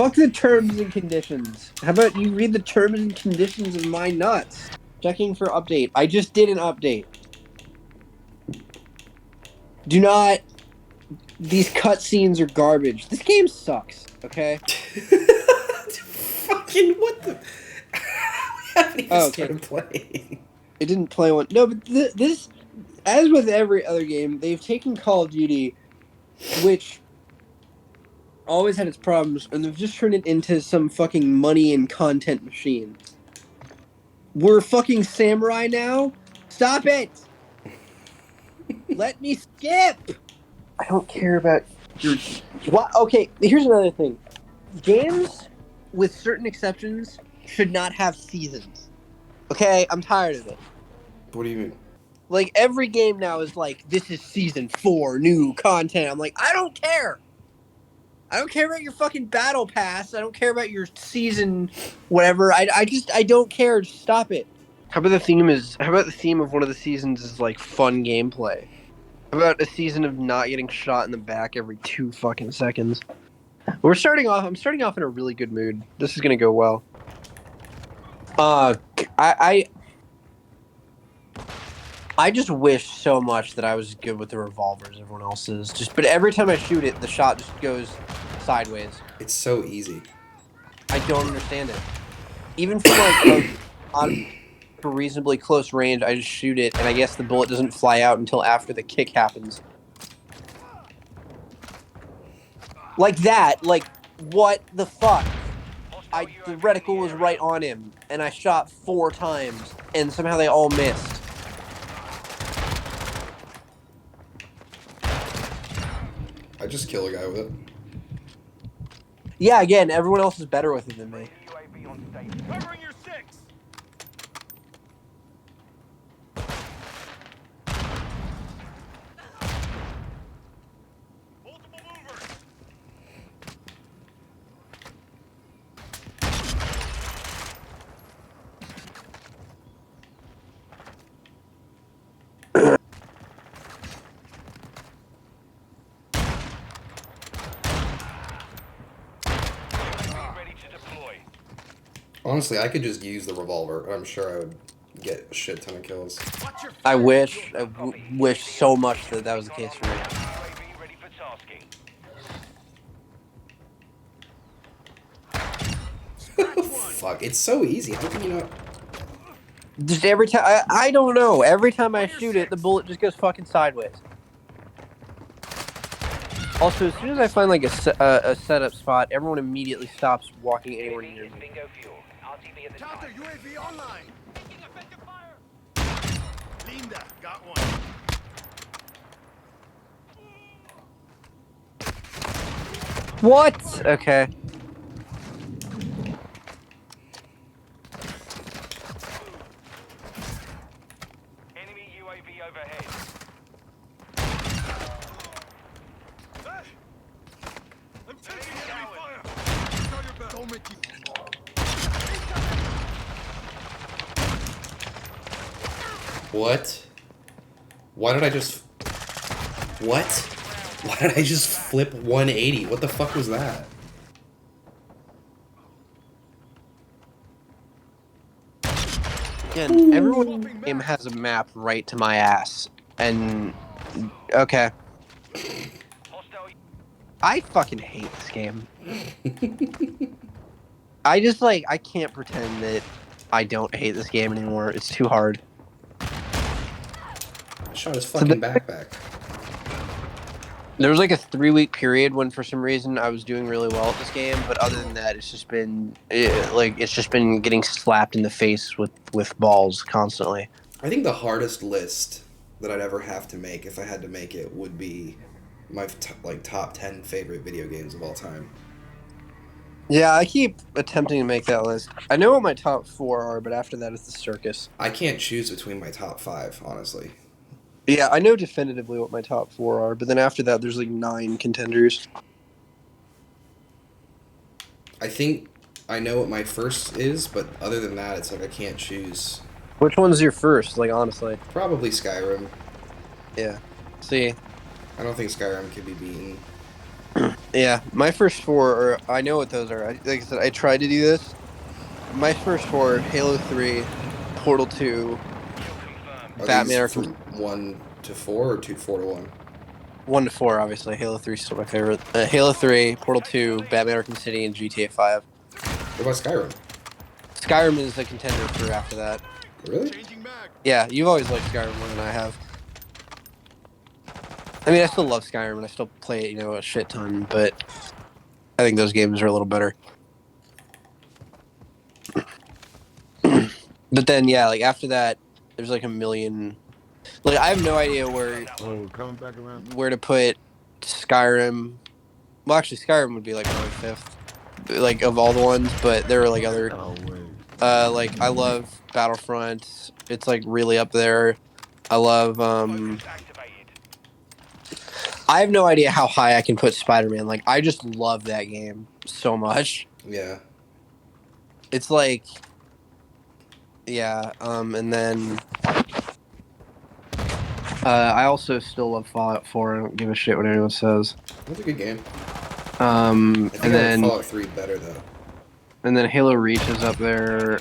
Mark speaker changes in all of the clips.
Speaker 1: Fuck the terms and conditions. How about you read the terms and conditions of my nuts? Checking for update. I just did an update. Do not. These cutscenes are garbage. This game sucks. Okay.
Speaker 2: Fucking what the? We haven't even started playing.
Speaker 1: It didn't play one. No, but this, as with every other game, they've taken Call of Duty, which always had its problems, and they've just turned it into some fucking money and content machine. We're fucking samurai now? Stop it! Let me skip! I don't care about your... What? Okay, here's another thing. Games, with certain exceptions, should not have seasons. Okay? I'm tired of it.
Speaker 2: What do you mean?
Speaker 1: Like, every game now is like, this is season 4, new content. I'm like, I don't care! I don't care about your fucking battle pass. I don't care about your season, whatever. I don't care. Just stop it. How about the theme of one of the seasons is like fun gameplay? How about a season of not getting shot in the back every 2 fucking seconds? I'm starting off in a really good mood. This is gonna go well. I just wish so much that I was good with the revolver as everyone else is. But every time I shoot it, the shot just goes sideways.
Speaker 2: It's so easy.
Speaker 1: I don't understand it. Even from like a reasonably close range, I just shoot it, and I guess the bullet doesn't fly out until after the kick happens. Like that. Like, what the fuck? The reticle was right on him, and I shot 4 times, and somehow they all missed.
Speaker 2: I just kill a guy with it.
Speaker 1: Yeah, again, everyone else is better with it than me.
Speaker 3: Covering your 6. Multiple movers.
Speaker 2: Honestly, I could just use the revolver. I'm sure I would get a shit ton of kills.
Speaker 1: I wish so much that was the case for me.
Speaker 2: Fuck, it's so easy. How can you not?
Speaker 1: Just every time, I don't know. Every time I shoot it, the bullet just goes fucking sideways. Also, as soon as I find like a setup spot, everyone immediately stops walking anywhere near me.
Speaker 3: Counter UAV online. Taking effective fire. Linda, got one.
Speaker 1: What? Okay.
Speaker 3: Enemy UAV overhead. I'm taking enemy fire. Don't make you.
Speaker 2: What? Why did I just... What? Why did I just flip 180? What the fuck was that?
Speaker 1: Again, everyone in the game has a map right to my ass. And... Okay. I fucking hate this game. I just, like, I can't pretend that I don't hate this game anymore. It's too hard.
Speaker 2: I shot his fucking backpack.
Speaker 1: There was like a 3-week period when, for some reason, I was doing really well at this game, but other than that, it's just been getting slapped in the face with balls constantly.
Speaker 2: I think the hardest list that I'd ever have to make, if I had to make it, would be my top 10 favorite video games of all time.
Speaker 1: Yeah, I keep attempting to make that list. I know what my top 4 are, but after that, it's the circus.
Speaker 2: I can't choose between my top 5, honestly.
Speaker 1: Yeah, I know definitively what my top 4 are, but then after that, there's like 9 contenders.
Speaker 2: I think I know what my first is, but other than that, it's like I can't choose.
Speaker 1: Which one's your first, like, honestly?
Speaker 2: Probably Skyrim.
Speaker 1: Yeah. See?
Speaker 2: I don't think Skyrim can be beaten.
Speaker 1: Yeah, my first four are. I know what those are. Like I said, I tried to do this. My first four: Halo 3, Portal 2,
Speaker 2: Are
Speaker 1: Batman
Speaker 2: these
Speaker 1: Arkham.
Speaker 2: from 1 to 4 or 4 to 1?
Speaker 1: 1 to 4, obviously. Halo 3 is still my favorite. Halo 3, Portal 2, Batman Arkham City, and GTA 5.
Speaker 2: What about Skyrim?
Speaker 1: Skyrim is a contender for after that.
Speaker 2: Really?
Speaker 3: Changing mag.
Speaker 1: Yeah, you've always liked Skyrim more than I have. I mean, I still love Skyrim and I still play it, a shit ton, but I think those games are a little better. But then, yeah, like after that, there's like a million. Like I have no idea
Speaker 4: Oh, coming back around.
Speaker 1: where to put Skyrim. Well, actually, Skyrim would be like my fifth, like of all the ones. But there are like other.
Speaker 4: Oh, wait.
Speaker 1: Like I love Battlefront. It's like really up there. I love. I have no idea how high I can put Spider-Man. Like I just love that game so much.
Speaker 2: Yeah.
Speaker 1: It's like. Yeah. And then. I also still love Fallout 4. I don't give a shit what anyone says.
Speaker 2: That's a good game.
Speaker 1: And
Speaker 2: I think I
Speaker 1: then
Speaker 2: like Fallout 3 better, though.
Speaker 1: and then Halo Reach is up there.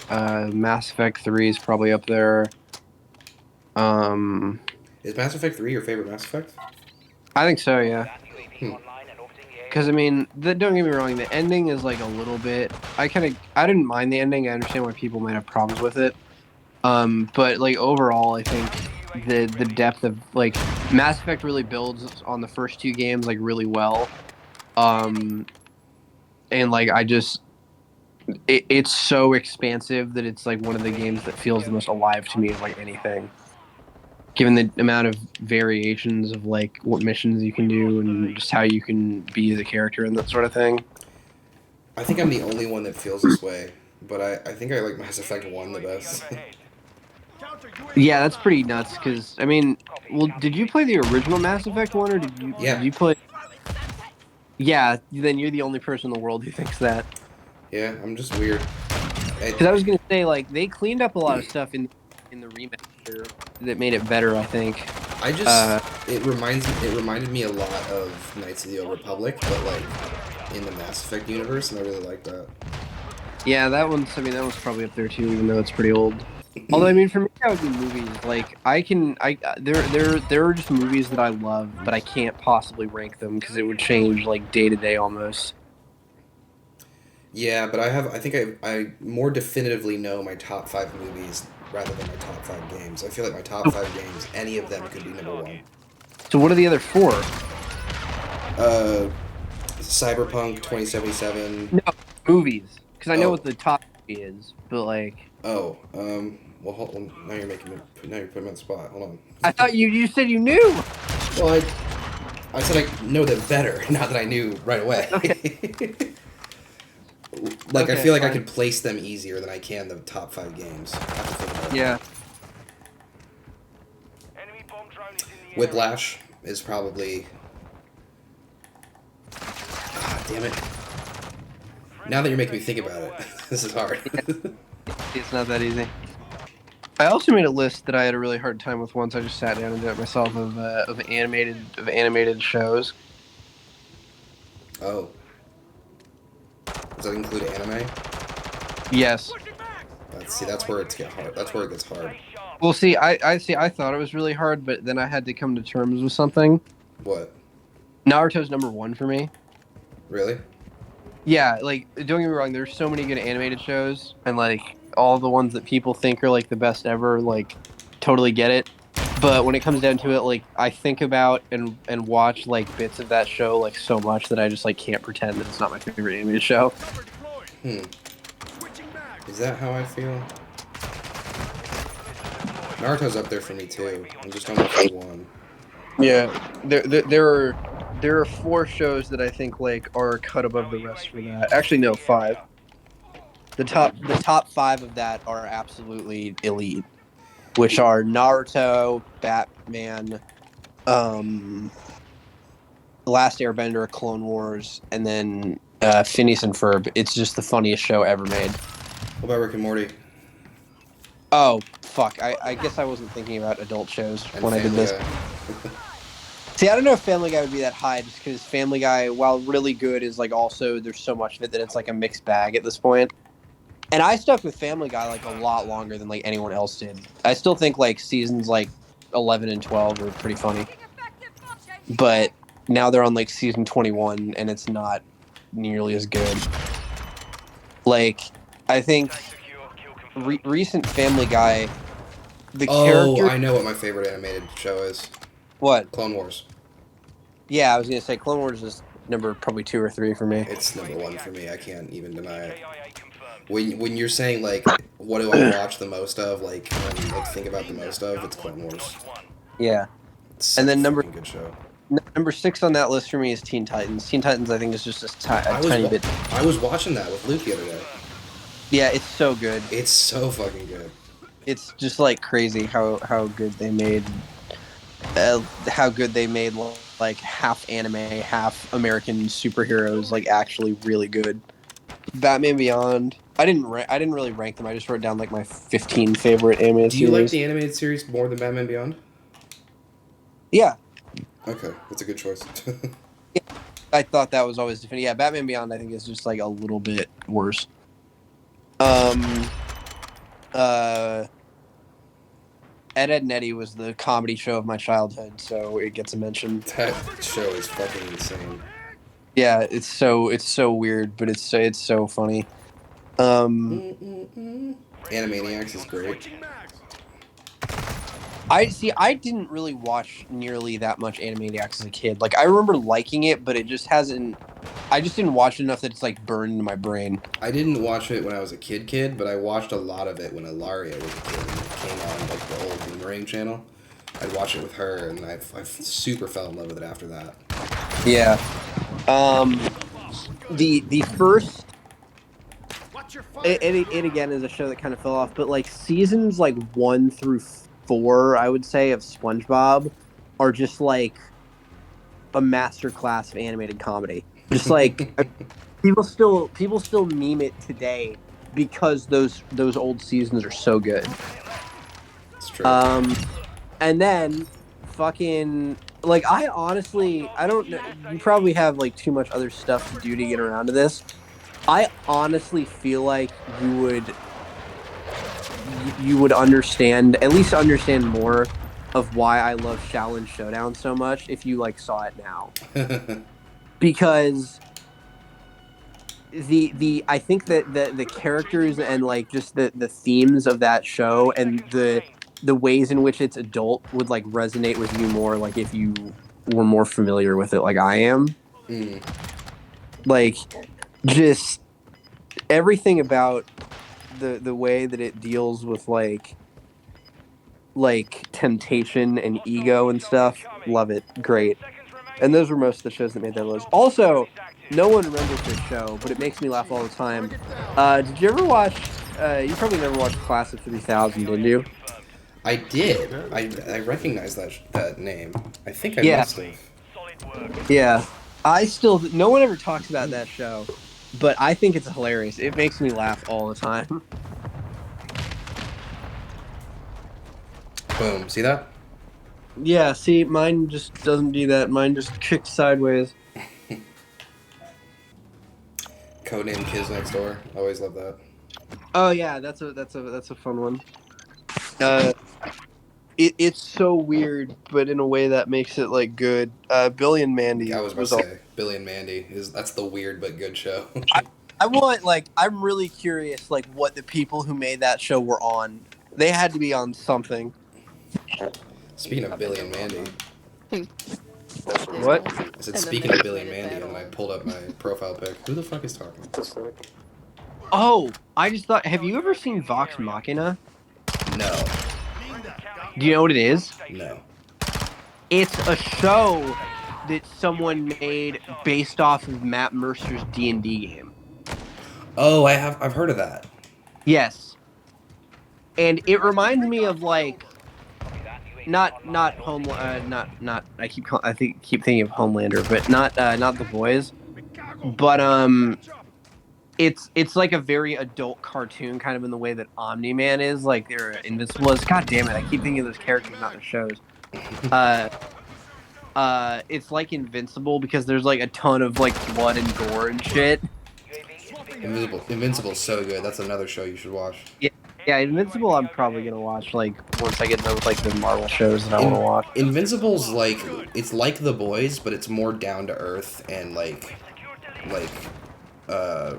Speaker 1: Mass Effect 3 is probably up there.
Speaker 2: Is Mass Effect 3 your favorite Mass Effect?
Speaker 1: I think so, yeah.
Speaker 2: Hmm.
Speaker 1: Because I mean, don't get me wrong, the ending is like a little bit. I didn't mind the ending. I understand why people might have problems with it. But like overall, I think the depth of like Mass Effect really builds on the first two games like really well. And like it's so expansive that it's like one of the games that feels the most alive to me of like anything. Given the amount of variations of like what missions you can do and just how you can be as a character and that sort of thing.
Speaker 2: I think I'm the only one that feels this way, but I think I like Mass Effect 1 the best.
Speaker 1: Yeah, that's pretty nuts. Because I mean, well, did you play the original Mass Effect one, or
Speaker 2: Yeah.
Speaker 1: did you play? Yeah, then you're the only person in the world who thinks that.
Speaker 2: Yeah, I'm just weird.
Speaker 1: Because I was gonna say like they cleaned up a lot of stuff in the remaster that made it better. I think.
Speaker 2: I just it reminded me a lot of Knights of the Old Republic, but like in the Mass Effect universe, and I really like that.
Speaker 1: Yeah, that one's probably up there too, even though it's pretty old. Although I mean, for me, that would be movies. Like there are just movies that I love, but I can't possibly rank them because it would change like day to day almost.
Speaker 2: Yeah, but I think I more definitively know my top 5 movies rather than my top 5 games. I feel like my top 5 games, any of them could be number 1.
Speaker 1: So what are the other 4?
Speaker 2: Cyberpunk 2077.
Speaker 1: No, movies. Because I know
Speaker 2: Oh.
Speaker 1: what the top movie is, but like.
Speaker 2: Oh, well, hold on. Now you're putting me on the spot. Hold on.
Speaker 1: I thought you said you knew.
Speaker 2: Well, I said I know them better, not that I knew right away.
Speaker 1: Okay.
Speaker 2: Like,
Speaker 1: Okay,
Speaker 2: I feel like I
Speaker 1: fine.
Speaker 2: could place them easier than I can the top 5 games. I have to think about it.
Speaker 1: Yeah.
Speaker 2: Whiplash is probably... Ah, damn it. Now that you're making me think about it, this is hard.
Speaker 1: It's not that easy. I also made a list that I had a really hard time with once. I just sat down and did it myself of animated shows.
Speaker 2: Oh. Does that include anime?
Speaker 1: Yes.
Speaker 2: That's where it gets hard. That's where it gets hard.
Speaker 1: Well, see, I thought it was really hard, but then I had to come to terms with something.
Speaker 2: What?
Speaker 1: Naruto's number 1 for me.
Speaker 2: Really?
Speaker 1: Yeah, like don't get me wrong. There's so many good animated shows, and like all the ones that people think are like the best ever, like totally get it. But when it comes down to it, like I think about and watch like bits of that show like so much that I just like can't pretend that it's not my favorite animated show.
Speaker 2: Hmm. Is that how I feel? Naruto's up there for me too. I'm just on the 1.
Speaker 1: Yeah, there are 4 shows that I think like are cut above the rest for that. Actually, no, 5. The top 5 of that are absolutely elite, which are Naruto, Batman, The Last Airbender, Clone Wars, and then Phineas and Ferb. It's just the funniest show ever made.
Speaker 2: What about Rick and Morty?
Speaker 1: Oh fuck! I guess I wasn't thinking about adult shows
Speaker 2: And
Speaker 1: when I did this.
Speaker 2: Family Guy.
Speaker 1: See, I don't know if Family Guy would be that high, just because Family Guy, while really good, is like also there's so much of it that it's like a mixed bag at this point. And I stuck with Family Guy like a lot longer than like anyone else did. I still think like seasons like 11 and 12 are pretty funny, but now they're on like season 21 and it's not nearly as good. Like, I think recent Family Guy, the character.
Speaker 2: I know what my favorite animated show is.
Speaker 1: What?
Speaker 2: Clone Wars.
Speaker 1: Yeah, I was gonna say Clone Wars is number probably 2 or 3 for me.
Speaker 2: It's number one for me. I can't even deny it. When you're saying like, what do I watch the most of? Like, like think about the most of, it's Clone Wars.
Speaker 1: Yeah,
Speaker 2: It's
Speaker 1: and then
Speaker 2: such a good show.
Speaker 1: number 6 on that list for me is Teen Titans. Teen Titans, I think, is just a tiny bit.
Speaker 2: I was watching that with Luke the other day.
Speaker 1: Yeah, it's so good.
Speaker 2: It's so fucking good.
Speaker 1: It's just like crazy how good they made. Like half anime, half American superheroes, like actually really good. Batman Beyond. I didn't really rank them. I just wrote down like my 15 favorite animated
Speaker 2: Do you
Speaker 1: series.
Speaker 2: like the animated series more than Batman Beyond?
Speaker 1: Yeah,
Speaker 2: Okay, that's a good choice.
Speaker 1: I thought that was always different. Yeah, Batman Beyond I think is just like a little bit worse. Ed, Edd n Eddy was the comedy show of my childhood, so it gets a mention.
Speaker 2: That show is fucking insane.
Speaker 1: Yeah, it's so weird, but it's so funny.
Speaker 2: Animaniacs is great.
Speaker 1: I didn't really watch nearly that much Animaniacs as a kid. Like I remember liking it, but it just hasn't. I just didn't watch enough that it's like burned into my brain.
Speaker 2: I didn't watch it when I was a kid, but I watched a lot of it when Ilaria was a kid and it came on like the old Boomerang channel. I'd watch it with her, and I super fell in love with it after that.
Speaker 1: Yeah. The first. It again is a show that kind of fell off, but like seasons like 1 through 4, I would say, of SpongeBob are just like a masterclass of animated comedy. Just like people still meme it today because those old seasons are so good.
Speaker 2: It's true.
Speaker 1: And then fucking like I don't know, you probably have like too much other stuff to do to get around to this. I honestly feel like you would understand, at least understand more of why I love Shaolin Showdown so much if you like saw it now. Because I think that the characters and like just the themes of that show and the ways in which it's adult would like resonate with you more like if you were more familiar with it like I am. Like just everything about the way that it deals with like temptation and ego and stuff, love it, great. And those were most of the shows that made that list. Also, no one remembers this show, but it makes me laugh all the time. Did you ever watch? You probably never watched Class of 3000, did you?
Speaker 2: I did. I recognize that name. I think I must have.
Speaker 1: Yeah. No one ever talks about that show, but I think it's hilarious. It makes me laugh all the time.
Speaker 2: Boom. See that?
Speaker 1: Yeah, see, mine just doesn't do that. Mine just kicks sideways.
Speaker 2: Codename Kids Next Door. Always love that.
Speaker 1: Oh yeah, that's a fun one. It's so weird, but in a way that makes it like good. Billy and Mandy.
Speaker 2: I was about to say Billy and Mandy that's the weird but good show.
Speaker 1: I'm really curious like what the people who made that show were on. They had to be on something.
Speaker 2: Speaking of Billy and Mandy.
Speaker 1: What?
Speaker 2: I said speaking of Billy and Mandy, and I pulled up my profile pic. Who the fuck is talking?
Speaker 1: Oh, I just thought. Have you ever seen Vox Machina?
Speaker 2: No.
Speaker 1: Do you know what it is?
Speaker 2: No.
Speaker 1: It's a show that someone made based off of Matt Mercer's D&D game.
Speaker 2: Oh, I've heard of that.
Speaker 1: Yes. And it reminds me of like not I keep thinking of Homelander, but not The Boys. But it's like a very adult cartoon, kind of in the way that Omni-Man is. Like they're invincible as. God damn it! I keep thinking of those characters, not the shows. it's like Invincible because there's like a ton of like blood and gore and shit.
Speaker 2: Invincible's so good. That's another show you should watch.
Speaker 1: Yeah, yeah, Invincible. I'm probably gonna watch like once I get done with like the Marvel shows that I want to watch.
Speaker 2: Invincible's like it's like The Boys, but it's more down to earth and like uh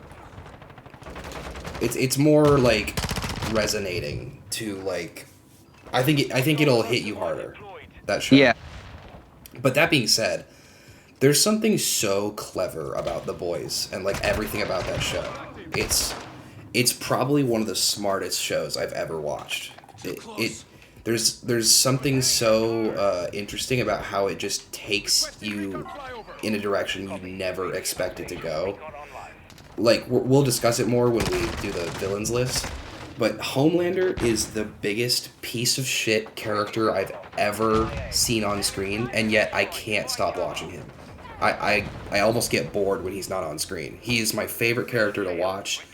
Speaker 2: it's more like resonating to like I think it'll hit you harder, that show.
Speaker 1: Yeah,
Speaker 2: But that being said, there's something so clever about The Boys and like everything about that show. It's probably one of the smartest shows I've ever watched. There's something so interesting about how it just takes you in a direction you never expect it to go. Like we'll discuss it more when we do the villains list. But Homelander is the biggest piece of shit character I've ever seen on screen, and yet I can't stop watching him. I almost get bored when he's not on screen. He is my favorite character to watch,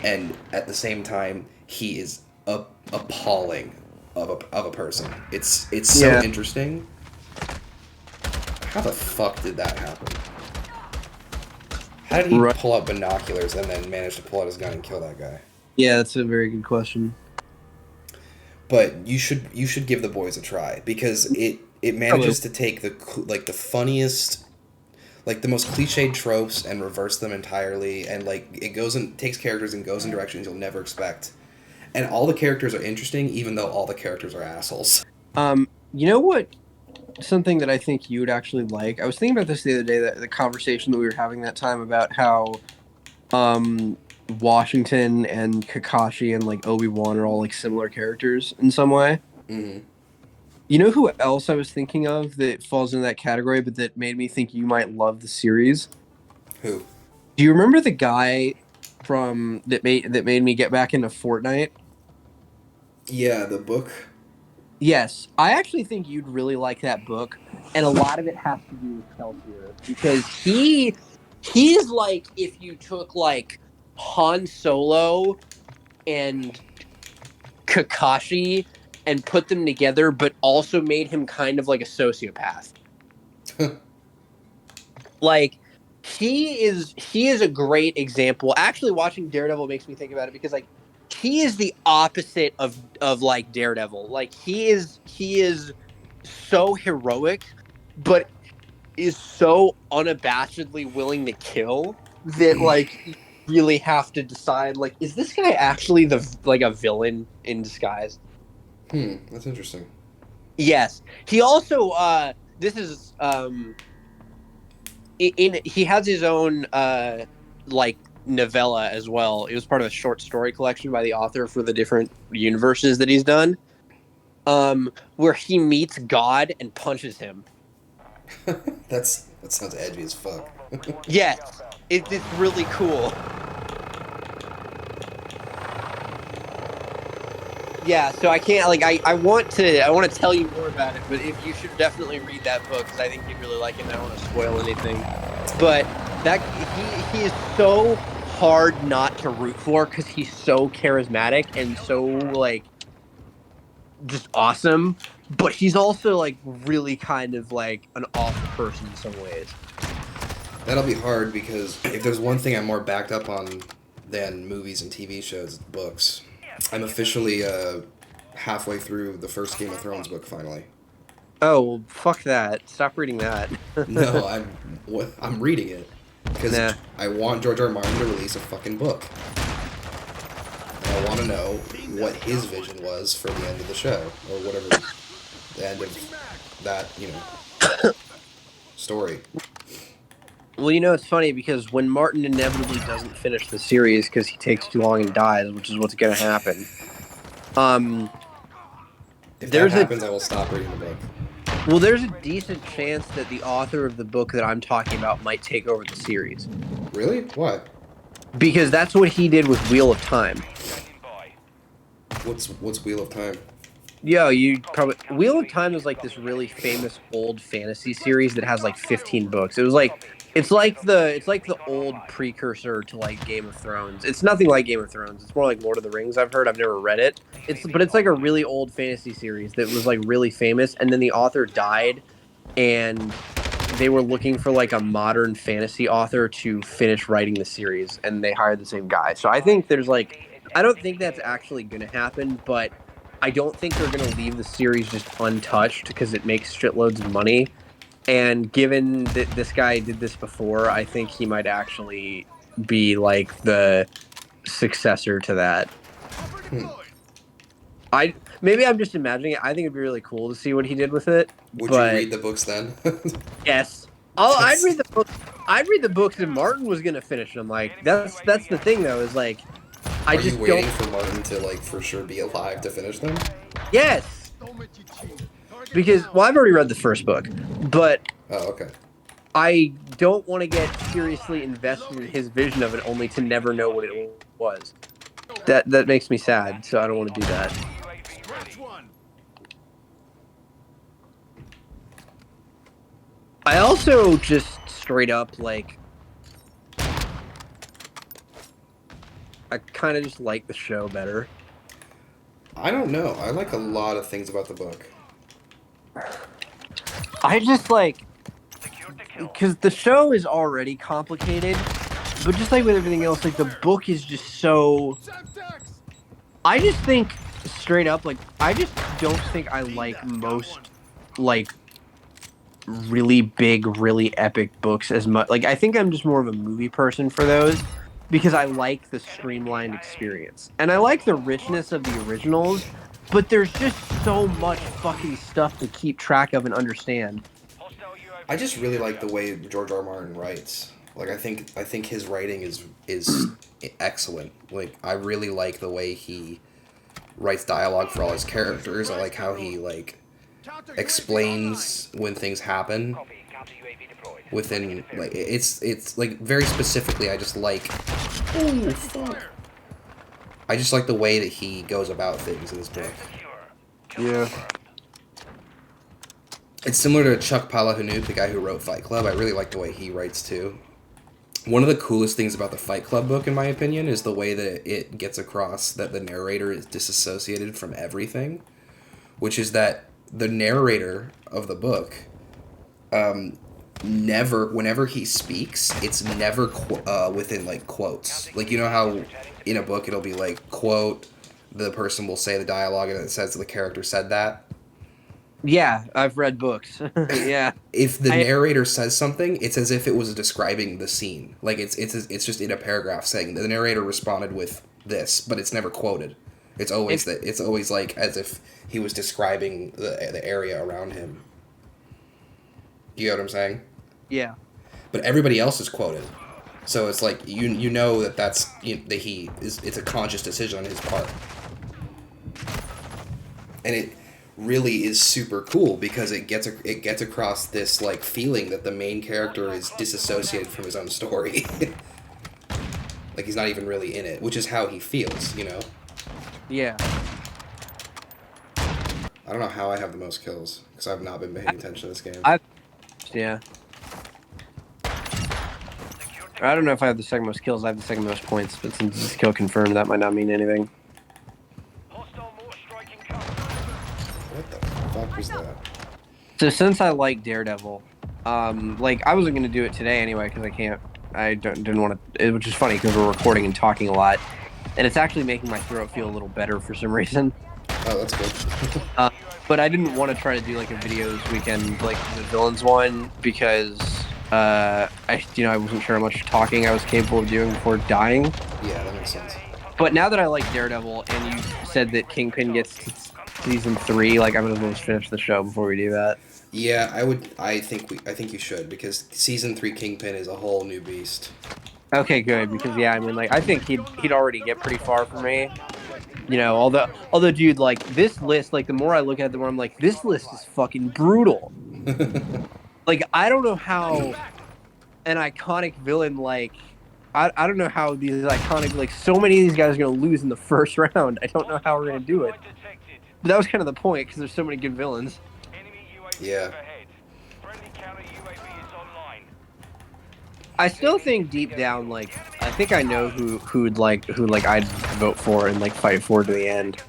Speaker 2: and at the same time, he is appalling of a person. It's so interesting. How the fuck did that happen? How did he pull out binoculars and then manage to pull out his gun and kill that guy?
Speaker 1: yeah, that's a very good question.
Speaker 2: But you should give The Boys a try because it manages to take the funniest, like the most cliched tropes and reverse them entirely, and like it takes characters and goes in directions you'll never expect, and all the characters are interesting even though all the characters are assholes.
Speaker 1: You know what? Something that I think you would actually like. I was thinking about this the other day. That the conversation that we were having that time about how, Washington and Kakashi and like Obi-Wan are all like similar characters in some way.
Speaker 2: Mm-hmm.
Speaker 1: You know who else I was thinking of that falls in that category, but that made me think you might love the series?
Speaker 2: Who?
Speaker 1: Do you remember the guy from that made me get back into Fortnite?
Speaker 2: Yeah, the book.
Speaker 1: Yes, I actually think you'd really like that book, and a lot of it has to do with Kelsier because he's like if you took like Han Solo and Kakashi and put them together, but also made him kind of like a sociopath. Like he is a great example. Actually, watching Daredevil makes me think about it because like he is the opposite of like Daredevil. Like he is so heroic, but is so unabashedly willing to kill that like you really have to decide like is this guy actually a villain in disguise?
Speaker 2: That's interesting.
Speaker 1: Yes. He also this is he has his own like novella as well. It was part of a short story collection by the author for the different universes that he's done. Where he meets God and punches him.
Speaker 2: That sounds edgy as fuck.
Speaker 1: Yes. It's really cool. Yeah, so I can't like I want to tell you more about it, but if you should definitely read that book because I think you'd really like it. And I don't want to spoil anything, but that he is so hard not to root for because he's so charismatic and so like just awesome. But he's also like really kind of like an awful person in some ways.
Speaker 2: That'll be hard because if there's one thing I'm more backed up on than movies and TV shows, it's books. I'm officially halfway through the first Game of Thrones book finally.
Speaker 1: Oh, well, fuck that. Stop reading that.
Speaker 2: No, I'm reading it because I want George R. R. Martin to release a fucking book. And I want to know what his vision was for the end of the show or whatever the end of that, story.
Speaker 1: Well, it's funny because when Martin inevitably doesn't finish the series because he takes too long and dies, which is what's going to happen.
Speaker 2: If that happens, I will stop reading the book.
Speaker 1: Well, there's a decent chance that the author of the book that I'm talking about might take over the series.
Speaker 2: Really? What?
Speaker 1: Because that's what he did with Wheel of Time.
Speaker 2: What's Wheel of Time?
Speaker 1: Yeah, you probably Wheel of Time is like this really famous old fantasy series that has like 15 books. It's like the old precursor to like Game of Thrones. It's nothing like Game of Thrones. It's more like Lord of the Rings. I've never read it. It's like a really old fantasy series that was like really famous, and then the author died, and they were looking for like a modern fantasy author to finish writing the series, and they hired the same guy. So I think there's like, I don't think that's actually going to happen, but I don't think they're going to leave the series just untouched because it makes shitloads of money. And given that this guy did this before, I think he might actually be like the successor to that. I maybe I'm just imagining it. I think it'd be really cool to see what he did with it.
Speaker 2: Would
Speaker 1: But
Speaker 2: you read the books then?
Speaker 1: yes, I'd read the book. I'd read the books if Martin was gonna finish them. Like that's the thing though, is like I
Speaker 2: Are
Speaker 1: just
Speaker 2: you waiting
Speaker 1: don't.
Speaker 2: for Martin to like for sure be alive to finish them?
Speaker 1: Yes, because well, I've already read the first book, but
Speaker 2: Oh, okay.
Speaker 1: I don't want to get seriously invested in his vision of it only to never know what it was. That makes me sad, so I don't want to do that. I also just straight up like I kind of just like the show better.
Speaker 2: I don't know. I like a lot of things about the book.
Speaker 1: I just like because the show is already complicated, but just like with everything else, like the book is just so. I just think straight up, like I just don't think I like most like really big, really epic books as much. Like I think I'm just more of a movie person for those because I like the streamlined experience and I like the richness of the originals, but there's just so much fucking stuff to keep track of and understand.
Speaker 2: I just really like the way George R. R. Martin writes. Like I think his writing is excellent. Like I really like the way he writes dialogue for all his characters. I like how he like explains when things happen within like it's like very specifically. I just like oh fuck. I just like the way that he goes about things in this book.
Speaker 1: Yeah.
Speaker 2: It's similar to Chuck Palahniuk, the guy who wrote Fight Club. I really like the way he writes too. One of the coolest things about the Fight Club book, in my opinion, is the way that it gets across that the narrator is disassociated from everything, which is that the narrator of the book, whenever he speaks, it's never within like quotes. Like you know how in a book it'll be like quote, the person will say the dialogue and it says the character said that.
Speaker 1: Yeah, I've read books. Yeah.
Speaker 2: If the narrator says something, it's as if it was describing the scene. Like it's just in a paragraph saying the narrator responded with this, but it's never quoted. It's always it's always like as if he was describing the area around him. You know what I'm saying?
Speaker 1: Yeah.
Speaker 2: But everybody else is quoted, so it's like you know that it's a conscious decision on his part, and it really is super cool because it gets across this like feeling that the main character is disassociated from his own story. Like he's not even really in it, which is how he feels, you know?
Speaker 1: Yeah.
Speaker 2: I don't know how I have the most kills because I've not been paying attention to this game.
Speaker 1: Yeah. I don't know if I have the second most kills. I have the second most points, but since it's kill confirmed, that might not mean anything.
Speaker 2: What the fuck was that?
Speaker 1: So since I like Daredevil, like I wasn't gonna do it today anyway because didn't want to. Which is funny because we're recording and talking a lot, and it's actually making my throat feel a little better for some reason.
Speaker 2: Oh, that's good.
Speaker 1: But I didn't want to try to do like a video this weekend, like the villains one, because I wasn't sure how much talking I was capable of doing before dying.
Speaker 2: Yeah, that makes sense.
Speaker 1: But now that I like Daredevil, and you said that Kingpin gets season 3, like I'm gonna just finish the show before we do that.
Speaker 2: Yeah, I think you should because season 3 Kingpin is a whole new beast.
Speaker 1: Okay, good, because yeah, I mean, like I think he'd already get pretty far for me. You know, although, dude, like this list, like the more I look at it, the more I'm like, this list is fucking brutal. Like I don't know how an iconic villain like. I don't know how these iconic, like, so many of these guys are going to lose in the first round. I don't know how we're going to do it. But that was kind of the point, because there's so many good villains.
Speaker 2: Yeah.
Speaker 1: I still think deep down, like, I think I know who I'd vote for and, like, fight for to the end.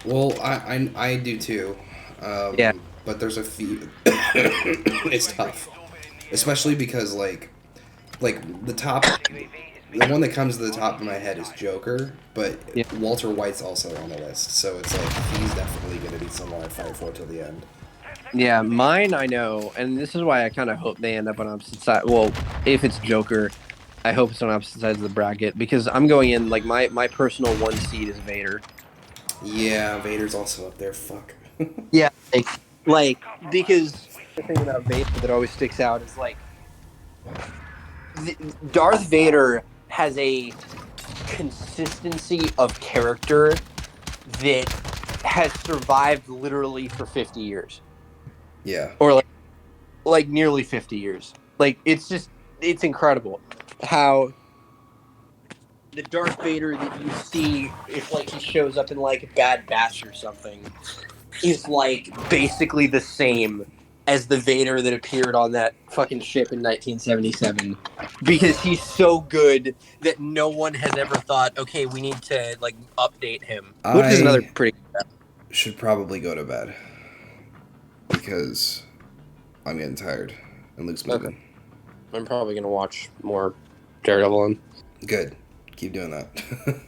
Speaker 2: Well, I do too.
Speaker 1: Yeah.
Speaker 2: but there's a few. It's tough, especially because like the top, the one that comes to the top of my head is Joker, but
Speaker 1: Yeah.
Speaker 2: Walter White's also on the list, so it's like he's definitely gonna be someone I fight for till the end.
Speaker 1: Yeah, mine I know, and this is why I kind of hope they end up on opposite side. Well, if it's Joker, I hope it's on opposite sides of the bracket because I'm going in like my personal one seed is Vader.
Speaker 2: Yeah, Vader's also up there. Fuck.
Speaker 1: Yeah, like because the thing about Vader that always sticks out is like Darth Vader has a consistency of character that has survived literally for 50 years
Speaker 2: Yeah.
Speaker 1: or like nearly 50 years. Like it's incredible how the Darth Vader that you see if like he shows up in like Bad Batch or something is like basically the same as the Vader that appeared on that fucking ship in 1977 because he's so good that no one has ever thought, okay, we need to like update him, which is another
Speaker 2: I
Speaker 1: pretty.
Speaker 2: should probably go to bed because I'm getting tired and Luke's
Speaker 1: Okay,
Speaker 2: moving.
Speaker 1: I'm probably gonna watch more Daredevil.
Speaker 2: Good. Keep doing that.